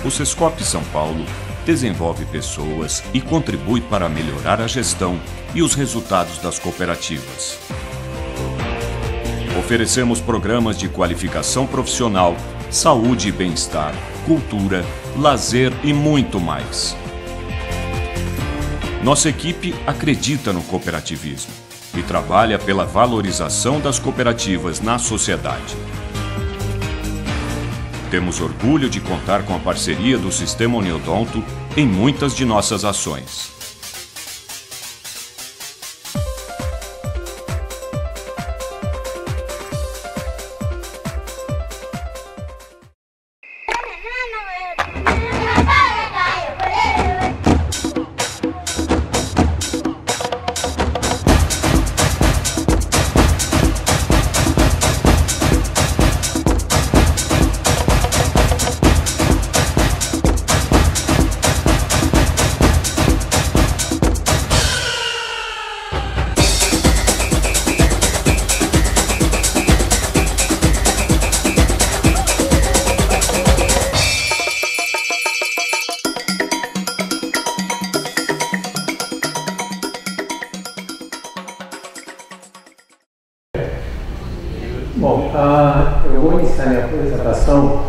O Sescop São Paulo desenvolve pessoas e contribui para melhorar a gestão e os resultados das cooperativas. Oferecemos programas de qualificação profissional, saúde e bem-estar, cultura, lazer e muito mais. Nossa equipe acredita no cooperativismo e trabalha pela valorização das cooperativas na sociedade. Temos orgulho de contar com a parceria do Sistema Uniodonto em muitas de nossas ações. Bom, eu vou iniciar minha apresentação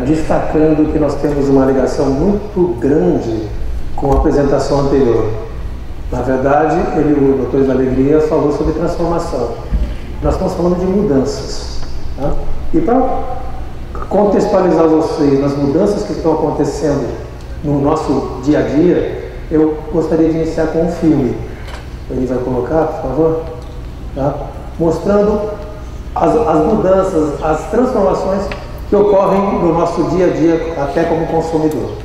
destacando que nós temos uma ligação muito grande com a apresentação anterior. Na verdade, o Dr. da Alegria falou sobre transformação. Nós estamos falando de mudanças. Tá? E para contextualizar vocês nas mudanças que estão acontecendo no nosso dia a dia, eu gostaria de iniciar com um filme. Ele vai colocar, por favor? Tá? Mostrando as mudanças, as transformações que ocorrem no nosso dia a dia, até como consumidor.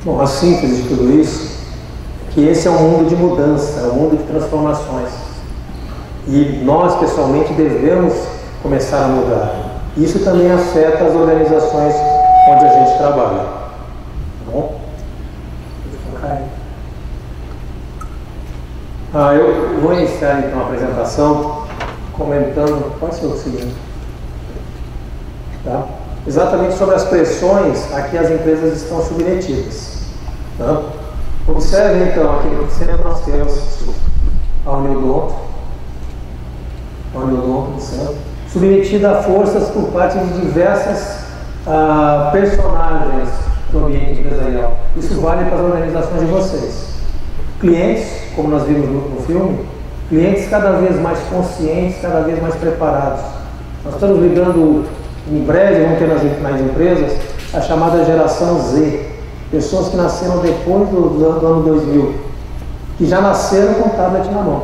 Bom, a síntese de tudo isso é que esse é um mundo de mudança, é um mundo de transformações. E nós, pessoalmente, devemos começar a mudar. Isso também afeta as organizações onde a gente trabalha. Tá bom? Eu vou iniciar então a apresentação comentando, pode ser o seguinte, tá? Exatamente sobre as pressões a que as empresas estão submetidas. Tá? Observe então, aqui no centro nós temos a Uniodonto, no centro, submetida a forças por parte de diversas personagens no ambiente empresarial. Isso vale para as organizações de vocês. Clientes, como nós vimos no filme, clientes cada vez mais conscientes, cada vez mais preparados. Nós estamos lidando, em breve, vamos ter nas empresas, a chamada geração Z. Pessoas que nasceram depois do ano 2000, que já nasceram com tablet na mão.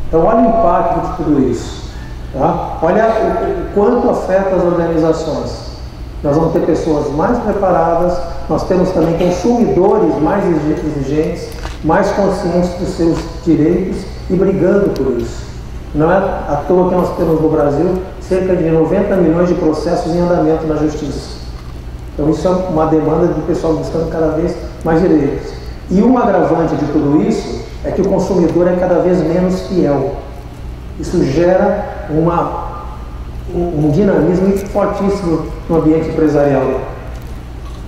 Então, olha o impacto de tudo isso. Tá? Olha o quanto afeta as organizações. Nós vamos ter pessoas mais preparadas, nós temos também consumidores mais exigentes, mais conscientes dos seus direitos e brigando por isso. Não é à toa que nós temos no Brasil cerca de 90 milhões de processos em andamento na justiça. Então isso é uma demanda do pessoal buscando cada vez mais direitos. E um agravante de tudo isso é que o consumidor é cada vez menos fiel. Isso gera um dinamismo fortíssimo no ambiente empresarial.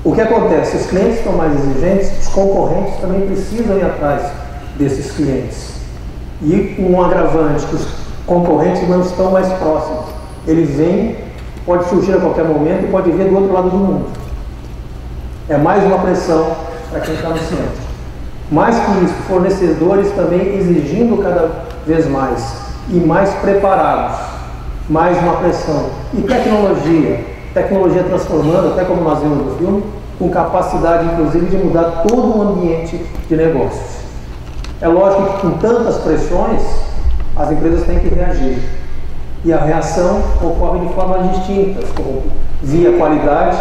O que acontece? Os clientes estão mais exigentes, os concorrentes também precisam ir atrás desses clientes. E um agravante, que os concorrentes não estão mais próximos. Ele vem, pode surgir a qualquer momento e pode vir do outro lado do mundo. É mais uma pressão para quem está no centro. Mais que isso, fornecedores também exigindo cada vez mais e mais preparados. Mais uma pressão. E tecnologia transformando, até como nós vimos no filme, com capacidade inclusive de mudar todo o ambiente de negócios. É lógico que com tantas pressões, as empresas têm que reagir. E a reação ocorre de formas distintas, como via qualidade,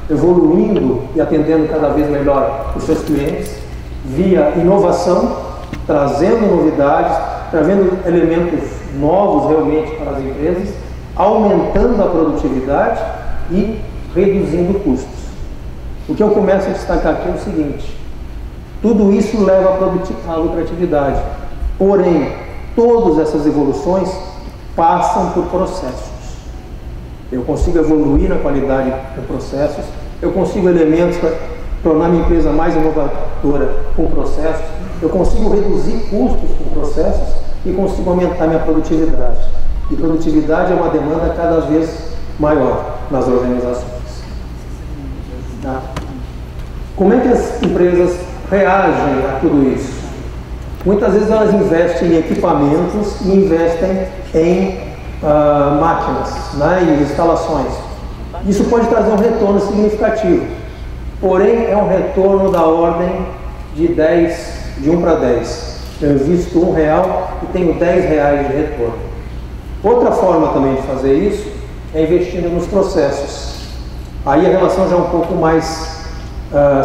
evoluindo e atendendo cada vez melhor os seus clientes, via inovação, trazendo novidades, trazendo elementos novos realmente para as empresas, aumentando a produtividade e reduzindo custos. O que eu começo a destacar aqui é o seguinte: tudo isso leva à lucratividade, porém, todas essas evoluções passam por processos. Eu consigo evoluir na qualidade de processos, eu consigo elementos para tornar minha empresa mais inovadora com processos, eu consigo reduzir custos com processos e consigo aumentar minha produtividade. E produtividade é uma demanda cada vez maior nas organizações. Tá? Como é que as empresas reagem a tudo isso? Muitas vezes elas investem em equipamentos e investem em máquinas, né, e instalações. Isso pode trazer um retorno significativo, porém é um retorno da ordem de 1 para 10. Eu invisto R$1 e tenho R$10 de retorno. Outra forma também de fazer isso é investindo nos processos. Aí a relação já é um pouco mais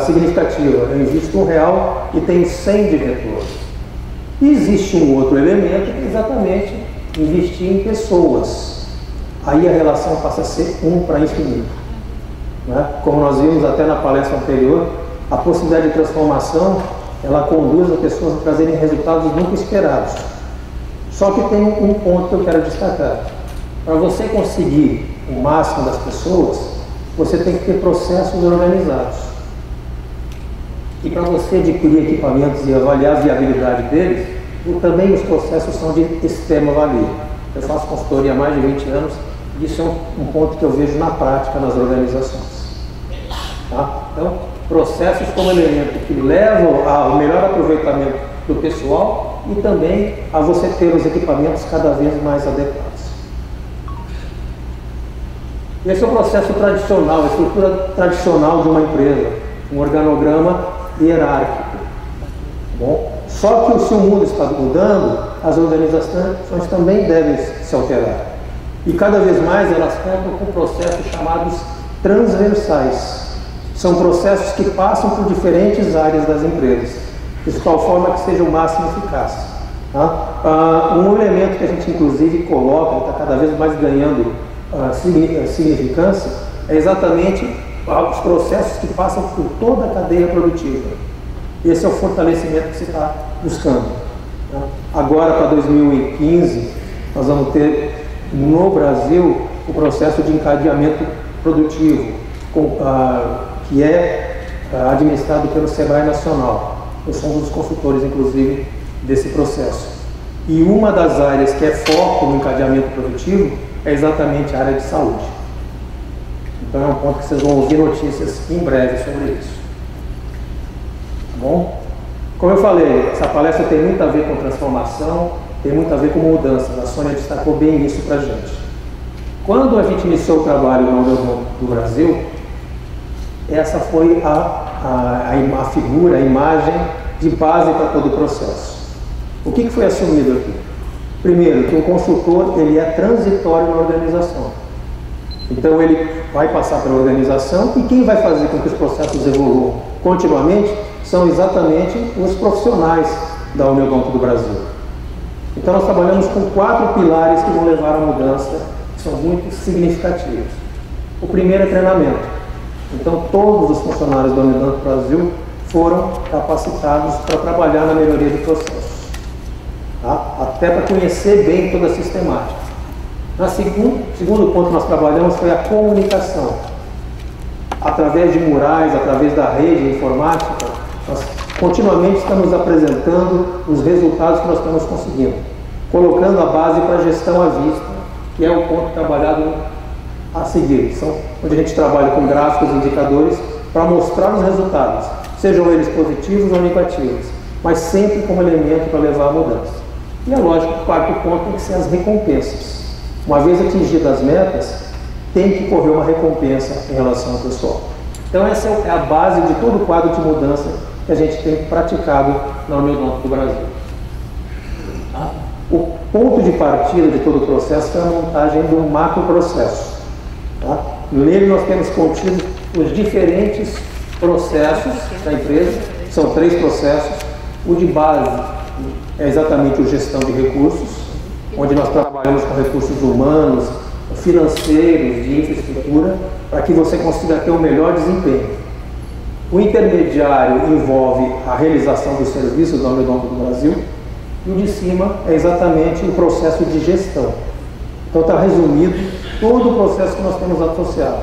significativa. Eu invisto R$1 e tenho 100 de retorno. E existe um outro elemento que é exatamente investir em pessoas. Aí a relação passa a ser 1 para infinito. Né? Como nós vimos até na palestra anterior, a possibilidade de transformação, ela conduz as pessoas a trazerem resultados nunca esperados. Só que tem um ponto que eu quero destacar. Para você conseguir o máximo das pessoas, você tem que ter processos organizados. E para você adquirir equipamentos e avaliar a viabilidade deles, também os processos são de extrema valia. Eu faço consultoria há mais de 20 anos e isso é um ponto que eu vejo na prática nas organizações. Tá? Então, processos como elemento que levam ao melhor aproveitamento do pessoal e também a você ter os equipamentos cada vez mais adequados. Esse é o processo tradicional, a estrutura tradicional de uma empresa, um organograma hierárquico. Bom, só que se o mundo está mudando, as organizações também devem se alterar. E cada vez mais elas contam com processos chamados transversais. São processos que passam por diferentes áreas das empresas, de tal forma que seja o máximo eficaz. Tá? Um elemento que a gente inclusive coloca, está cada vez mais ganhando significância, é exatamente os processos que passam por toda a cadeia produtiva. Esse é o fortalecimento que se está buscando. Tá? Agora, para 2015, nós vamos ter no Brasil o processo de encadeamento produtivo, que é administrado pelo Sebrae Nacional. Eu sou um dos consultores, inclusive, desse processo. E uma das áreas que é foco no encadeamento produtivo é exatamente a área de saúde. Então é um ponto que vocês vão ouvir notícias em breve sobre isso. Tá bom? Como eu falei, essa palestra tem muito a ver com transformação, tem muito a ver com mudanças. A Sônia destacou bem isso para a gente. Quando a gente iniciou o trabalho no Banco do Brasil, essa foi a figura, a imagem de base para todo o processo. O que foi assumido aqui? Primeiro, que o consultor ele é transitório na organização. Então ele vai passar pela organização e quem vai fazer com que os processos evoluam continuamente são exatamente os profissionais da Uniodonto do Brasil. Então nós trabalhamos com 4 pilares que vão levar à mudança, que são muito significativos. O primeiro é treinamento. Então todos os funcionários da Uniodonto do Brasil foram capacitados para trabalhar na melhoria de processos. Tá? Até para conhecer bem toda a sistemática. Segundo ponto que nós trabalhamos foi a comunicação. Através de murais, através da rede informática, nós continuamente estamos apresentando os resultados que nós estamos conseguindo, colocando a base para a gestão à vista, que é o ponto trabalhado a seguir. São onde a gente trabalha com gráficos e indicadores para mostrar os resultados, sejam eles positivos ou negativos, mas sempre como elemento para levar à mudança. E é lógico que o quarto ponto tem que ser as recompensas. Uma vez atingidas as metas, tem que correr uma recompensa em relação ao pessoal. Então essa é a base de todo o quadro de mudança que a gente tem praticado na Uniodonto do Brasil. O ponto de partida de todo o processo é a montagem de um macro processo. Tá? Nele nós temos contido os diferentes processos da empresa, são 3 processos. O de base é exatamente a gestão de recursos, onde nós trabalhamos com recursos humanos, financeiros, de infraestrutura, para que você consiga ter o melhor desempenho. O intermediário envolve a realização dos serviços da Uniodonto do Brasil, e o de cima é exatamente o processo de gestão. Então está resumido todo o processo que nós temos associado.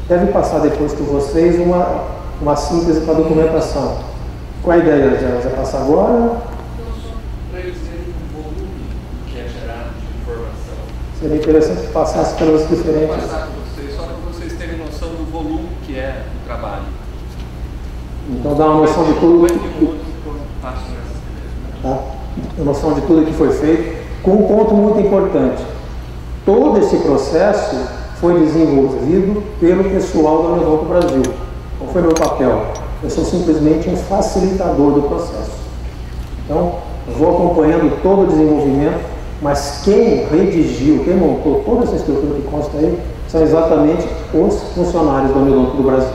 Deve passar depois com vocês uma síntese para a documentação. Qual a ideia, Zé? Vai passar agora? Seria interessante que passasse pelas diferentes. Vou passar com vocês, só para vocês terem noção do volume que é o trabalho. Então dá uma noção de tudo. Tá? Uma noção de tudo que foi feito, com um ponto muito importante. todo esse processo foi desenvolvido pelo pessoal da Uniodonto Brasil. Qual foi meu papel? Eu sou simplesmente um facilitador do processo. Então, eu vou acompanhando todo o desenvolvimento, mas quem redigiu, quem montou toda essa estrutura que consta aí, são exatamente os funcionários da Uniodonto do Brasil.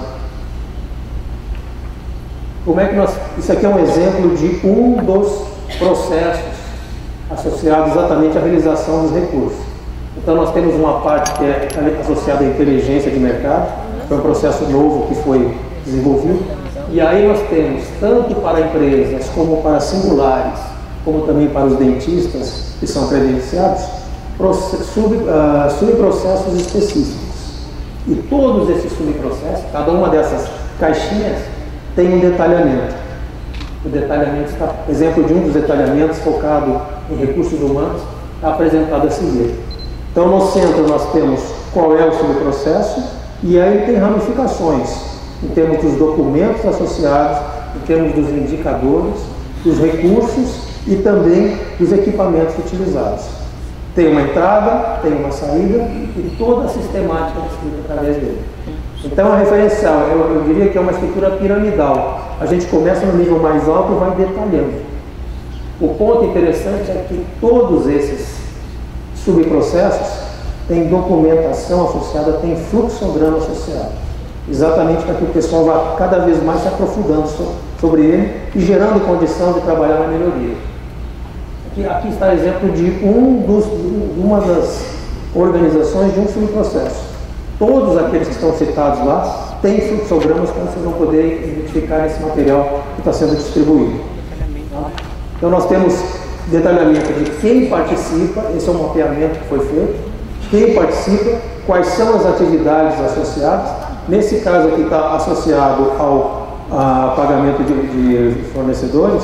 Como é que isso aqui é um exemplo de um dos processos associados exatamente à realização dos recursos. Então nós temos uma parte que é associada à inteligência de mercado, que é um processo novo que foi desenvolvido, e aí nós temos, tanto para empresas como para singulares, como também para os dentistas que são credenciados, subprocessos específicos. E todos esses subprocessos, cada uma dessas caixinhas, tem um detalhamento. O detalhamento está, exemplo de um dos detalhamentos focado em recursos humanos, está apresentado a seguir. Então, no centro nós temos qual é o subprocesso e aí tem ramificações em termos dos documentos associados, em termos dos indicadores, dos recursos e também dos equipamentos utilizados. Tem uma entrada, tem uma saída e toda a sistemática descrita através dele. Então, a referencial, eu diria que é uma estrutura piramidal. A gente começa no nível mais alto e vai detalhando. O ponto interessante é que todos esses subprocessos têm documentação associada, têm fluxograma associado. Exatamente para que o pessoal vá cada vez mais se aprofundando sobre ele e gerando condição de trabalhar na melhoria. Aqui está o exemplo de uma das organizações de um subprocesso. Todos aqueles que estão citados lá têm fluxogramas que vocês vão poder identificar nesse material que está sendo distribuído. Então nós temos detalhamento de quem participa, esse é um mapeamento que foi feito, quem participa, quais são as atividades associadas. Nesse caso aqui está associado ao pagamento de fornecedores.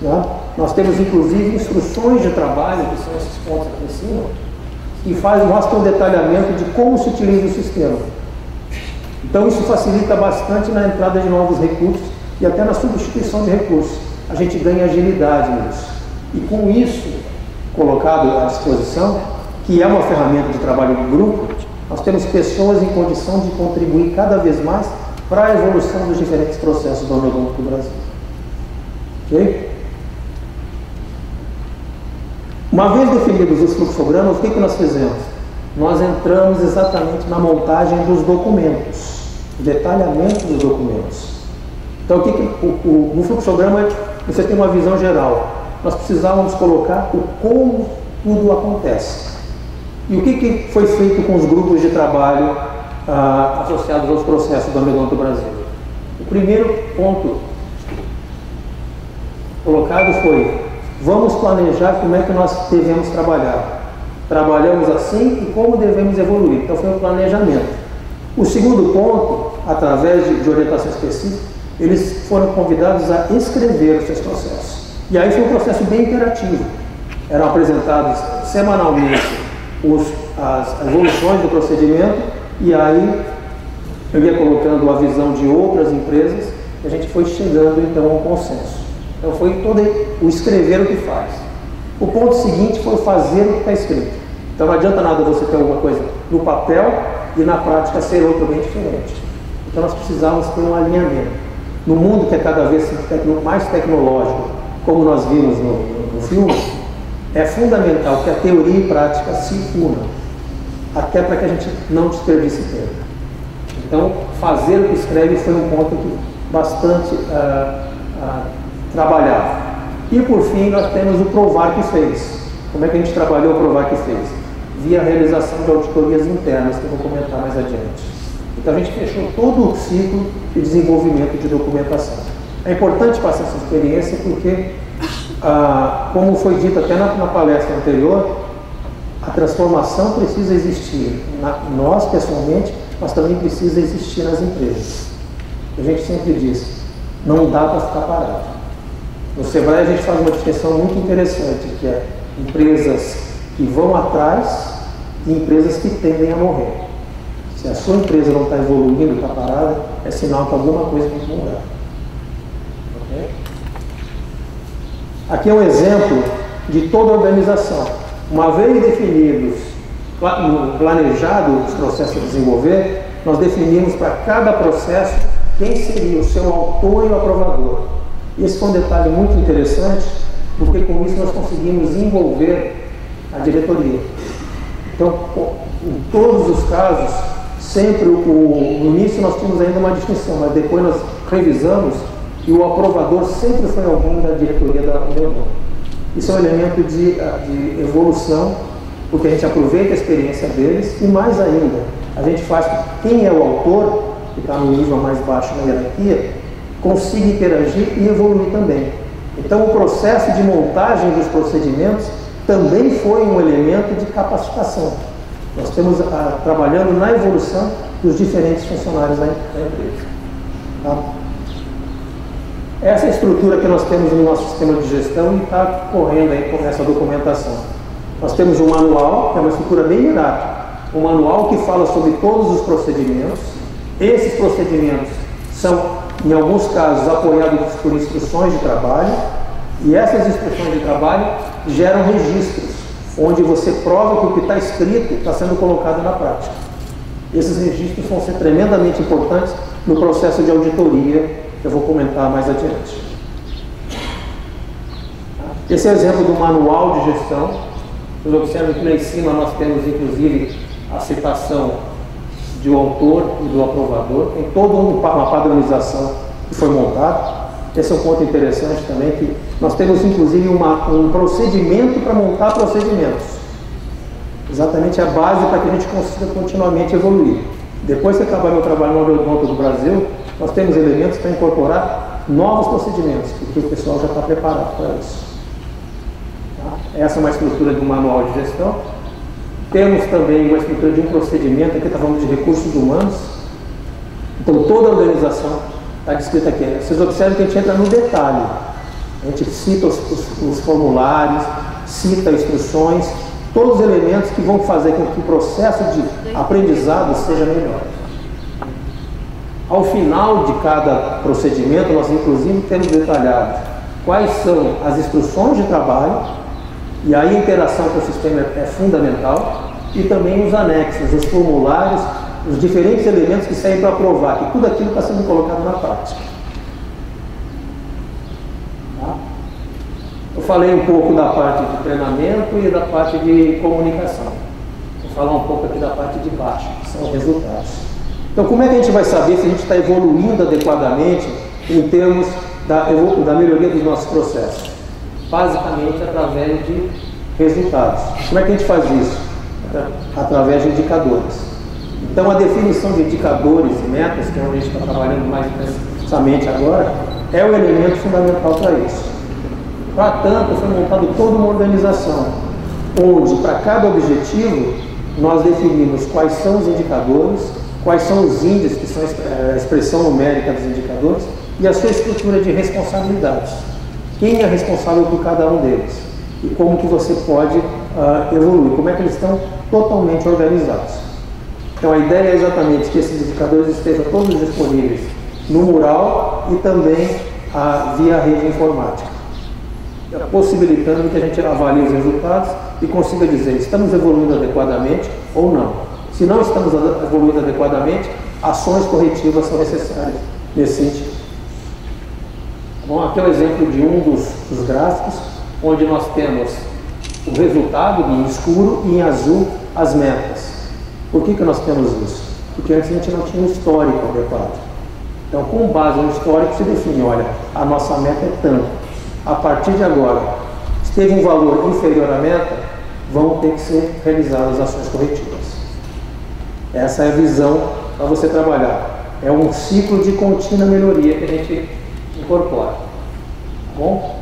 Né? Nós temos inclusive instruções de trabalho, que são esses pontos aqui em cima, que mostram um detalhamento de como se utiliza o sistema. Então isso facilita bastante na entrada de novos recursos e até na substituição de recursos. A gente ganha agilidade nisso. E com isso colocado à disposição, que é uma ferramenta de trabalho de grupo, nós temos pessoas em condição de contribuir cada vez mais para a evolução dos diferentes processos do Uniodonto do Brasil. Ok? Uma vez definidos os fluxogramas, o que nós fizemos? Nós entramos exatamente na montagem dos documentos, detalhamento dos documentos. Então, no fluxograma você tem uma visão geral. Nós precisávamos colocar o como tudo acontece. E o que foi feito com os grupos de trabalho associados aos processos do Uniodonto Brasil? O primeiro ponto colocado foi: vamos planejar como é que nós devemos trabalhar. Trabalhamos assim e como devemos evoluir. Então foi um planejamento. O segundo ponto, através de orientação específica, eles foram convidados a escrever os seus processos. E aí foi um processo bem interativo. Eram apresentados semanalmente as evoluções do procedimento e aí eu ia colocando a visão de outras empresas e a gente foi chegando então a um consenso. Então foi todo o escrever o que faz. O ponto seguinte foi fazer o que está escrito. Então não adianta nada você ter alguma coisa no papel e na prática ser outra bem diferente. Então nós precisávamos ter um alinhamento. No mundo que é cada vez mais tecnológico, como nós vimos no filme, é fundamental que a teoria e a prática se unam, até para que a gente não desperdice tempo. Então, fazer o que escreve foi um ponto que bastante trabalhava. E por fim, nós temos o provar que fez. Como é que a gente trabalhou o provar que fez? Via a realização de auditorias internas, que eu vou comentar mais adiante. Então a gente fechou todo o ciclo de desenvolvimento de documentação. É importante passar essa experiência porque, como foi dito até na palestra anterior, a transformação precisa existir nós pessoalmente, mas também precisa existir nas empresas. A gente sempre diz, não dá para ficar parado. No Sebrae a gente faz uma distinção muito interessante, que é empresas que vão atrás e empresas que tendem a morrer. Se a sua empresa não está evoluindo, está parada, é sinal que alguma coisa tem que mudar. Okay? Aqui é um exemplo de toda a organização. Uma vez definidos planejado os processos a desenvolver, nós definimos para cada processo quem seria o seu autor e o aprovador. Esse foi um detalhe muito interessante, porque com isso nós conseguimos envolver a diretoria. Então, em todos os casos, sempre no início nós tínhamos ainda uma distinção, mas depois nós revisamos e o aprovador sempre foi alguém da diretoria da União. Isso é um elemento de evolução, porque a gente aproveita a experiência deles e, mais ainda, a gente faz com que quem é o autor, que está no nível mais baixo na hierarquia, consiga interagir e evoluir também. Então, o processo de montagem dos procedimentos também foi um elemento de capacitação. Nós estamos trabalhando na evolução dos diferentes funcionários da empresa. Tá? Essa é a estrutura que nós temos no nosso sistema de gestão e está correndo aí com essa documentação. Nós temos um manual, que é uma estrutura bem hierárquica, um manual que fala sobre todos os procedimentos. Esses procedimentos são, em alguns casos, apoiados por instruções de trabalho, e essas instruções de trabalho geram registros, onde você prova que o que está escrito está sendo colocado na prática. Esses registros vão ser tremendamente importantes no processo de auditoria, que eu vou comentar mais adiante. Esse é o exemplo do manual de gestão. Vocês observam que lá em cima nós temos, inclusive, a citação do autor e do aprovador. Tem toda uma padronização que foi montada. Esse é um ponto interessante também, que nós temos, inclusive, um procedimento para montar procedimentos. Exatamente a base para que a gente consiga continuamente evoluir. Depois que acabar meu trabalho no Odonto do Brasil, nós temos elementos para incorporar novos procedimentos, porque o pessoal já está preparado para isso. Tá? Essa é uma estrutura do manual de gestão. Temos também uma estrutura de um procedimento, aqui está falando de recursos humanos. Então, toda a organização está descrita aqui. Vocês observam que a gente entra no detalhe. A gente cita os formulários, cita instruções, todos os elementos que vão fazer com que o processo de aprendizado seja melhor. Ao final de cada procedimento, nós inclusive temos detalhado quais são as instruções de trabalho, e aí a interação com o sistema é fundamental, e também os anexos, os formulários, os diferentes elementos que servem para provar que tudo aquilo está sendo colocado na prática. Tá? Eu falei um pouco da parte de treinamento e da parte de comunicação. Vou falar um pouco aqui da parte de baixo, que são os resultados. Então, como é que a gente vai saber se a gente está evoluindo adequadamente em termos da melhoria dos nossos processos? Basicamente, através de resultados. Como é que a gente faz isso? Através de indicadores. Então, a definição de indicadores e metas, que é onde a gente está trabalhando mais intensamente agora, é o elemento fundamental para isso. Para tanto, foi montada toda uma organização, onde, para cada objetivo, nós definimos quais são os indicadores, quais são os índices, que são a expressão numérica dos indicadores, e a sua estrutura de responsabilidades. Quem é responsável por cada um deles? E como que você pode evoluir? Como é que eles estão totalmente organizados? Então, a ideia é exatamente que esses indicadores estejam todos disponíveis no mural e também via rede informática, possibilitando que a gente avalie os resultados e consiga dizer estamos evoluindo adequadamente ou não. Se não estamos evoluindo adequadamente, ações corretivas são necessárias nesse sentido. Bom, aqui é o exemplo de um dos gráficos, onde nós temos o resultado em escuro e em azul as metas. Por que nós temos isso? Porque antes a gente não tinha um histórico adequado. Então, com base no histórico, se define, olha, a nossa meta é tanto. A partir de agora, se teve um valor inferior à meta, vão ter que ser realizadas ações corretivas. Essa é a visão para você trabalhar. É um ciclo de contínua melhoria que a gente incorpora. Tá bom?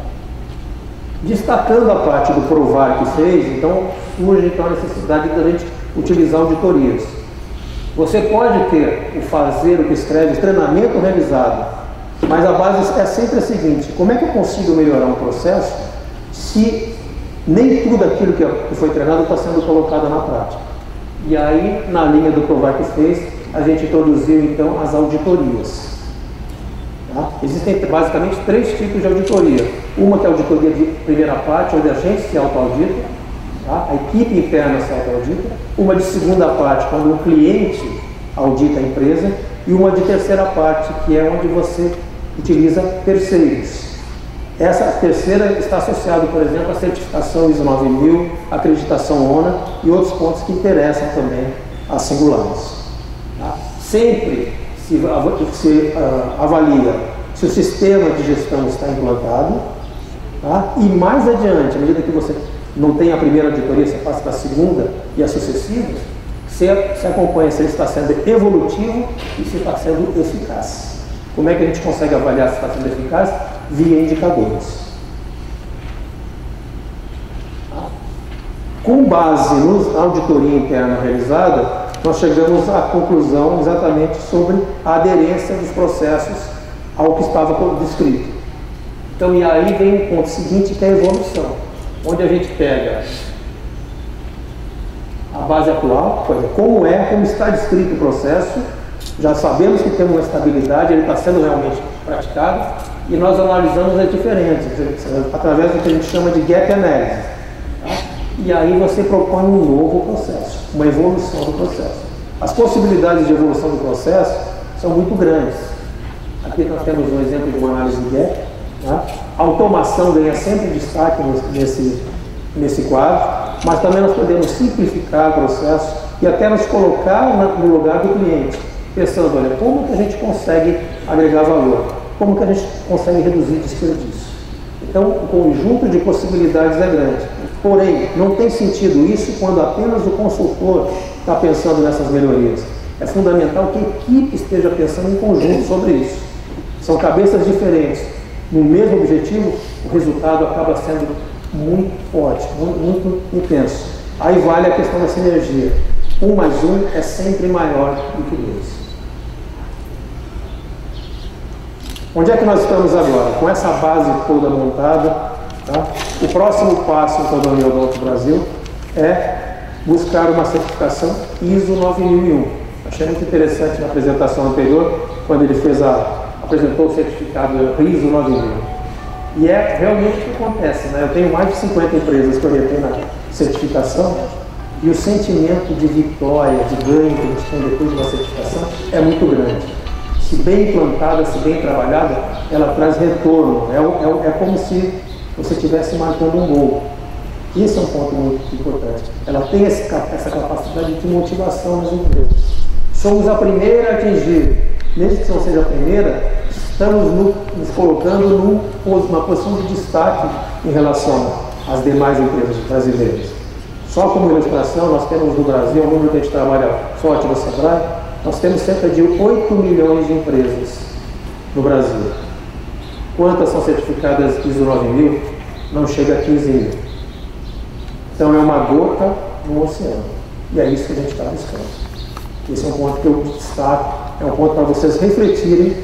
Destacando a parte do provar que fez, então surge então a necessidade da gente utilizar auditorias. Você pode ter o fazer, o que escreve, o treinamento realizado, mas a base é sempre a seguinte: como é que eu consigo melhorar um processo se nem tudo aquilo que foi treinado está sendo colocado na prática? E aí, na linha do provar que fez, a gente introduziu então as auditorias. Tá? Existem basicamente 3 tipos de auditoria. Uma que é a auditoria de primeira parte, onde a gente se autoaudita. Tá? A equipe interna se auto-audita, uma de segunda parte, quando o cliente audita a empresa, e uma de terceira parte, que é onde você utiliza terceiros. Essa terceira está associada, por exemplo, à certificação ISO 9000, acreditação ONA e outros pontos que interessam também a Singularis. Tá? Sempre se avalia se o sistema de gestão está implantado, tá? E mais adiante, à medida que você não tem a primeira auditoria, você passa para a segunda e as sucessivas, você acompanha se ele está sendo evolutivo e se está sendo eficaz. Como é que a gente consegue avaliar se está sendo eficaz? Via indicadores. Com base na auditoria interna realizada, nós chegamos à conclusão exatamente sobre a aderência dos processos ao que estava descrito. Então, e aí vem o ponto seguinte, que é a evolução, onde a gente pega a base atual, como está descrito o processo, já sabemos que temos uma estabilidade, ele está sendo realmente praticado, e nós analisamos as diferenças, através do que a gente chama de gap analysis. Tá? E aí você propõe um novo processo, uma evolução do processo. As possibilidades de evolução do processo são muito grandes. Aqui nós temos um exemplo de uma análise de gap. Tá? A automação ganha sempre destaque nesse quadro, mas também nós podemos simplificar o processo e até nos colocar no lugar do cliente, pensando, olha, como que a gente consegue agregar valor? Como que a gente consegue reduzir desperdício? Então, o conjunto de possibilidades é grande. Porém, não tem sentido isso quando apenas o consultor está pensando nessas melhorias. É fundamental que a equipe esteja pensando em conjunto sobre isso. São cabeças diferentes. No mesmo objetivo, o resultado acaba sendo muito forte, muito intenso. Aí vale a questão da sinergia. 1 mais 1 é sempre maior do que 2. Onde é que nós estamos agora? Com essa base toda montada, tá? O próximo passo em todo o Odonto Brasil é buscar uma certificação ISO 9001. Achei muito interessante na apresentação anterior, quando ele apresentou o certificado ISO 9000. E é realmente o que acontece, né? Eu tenho mais de 50 empresas que eu retei na certificação, e o sentimento de vitória, de ganho que a gente tem depois de uma certificação é muito grande. Se bem implantada, se bem trabalhada, ela traz retorno. É como se você estivesse marcando um gol. Esse é um ponto muito importante. Ela tem essa capacidade de motivação nas empresas. Somos a primeira a atingir. Mesmo que não seja a primeira, estamos nos colocando numa posição de destaque em relação às demais empresas brasileiras. Só como ilustração, nós temos no Brasil, o número que a gente trabalha forte no Sebrae, nós temos cerca de 8 milhões de empresas no Brasil. Quantas são certificadas ISO 9000? Não chega a 15 mil. Então é uma gota no oceano. E é isso que a gente está buscando. Esse é um ponto que eu destaco, é um ponto para vocês refletirem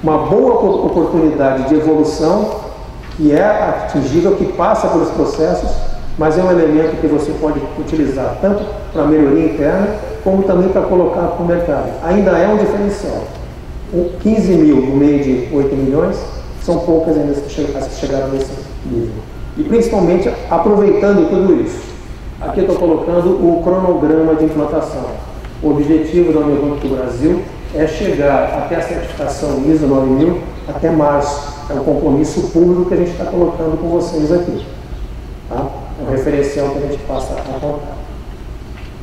uma boa oportunidade de evolução que é atingível, que passa pelos processos, mas é um elemento que você pode utilizar tanto para melhoria interna, como também para colocar para o mercado. Ainda é um diferencial. 15 mil no meio de 8 milhões, são poucas ainda as que chegaram nesse nível. E principalmente aproveitando tudo isso. Aqui eu estou colocando o cronograma de implantação. O objetivo da Odonto do Brasil é chegar até a certificação ISO 9000 até março. É um compromisso público que a gente está colocando com vocês aqui. Tá? É um referencial que a gente passa a contar.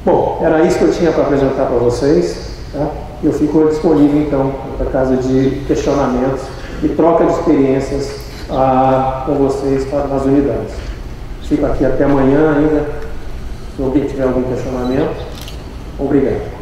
Bom, era isso que eu tinha para apresentar para vocês. Tá? Eu fico disponível, então, para caso de questionamentos e troca de experiências com vocês nas unidades. Fico aqui até amanhã ainda, se alguém tiver algum questionamento. Obrigado.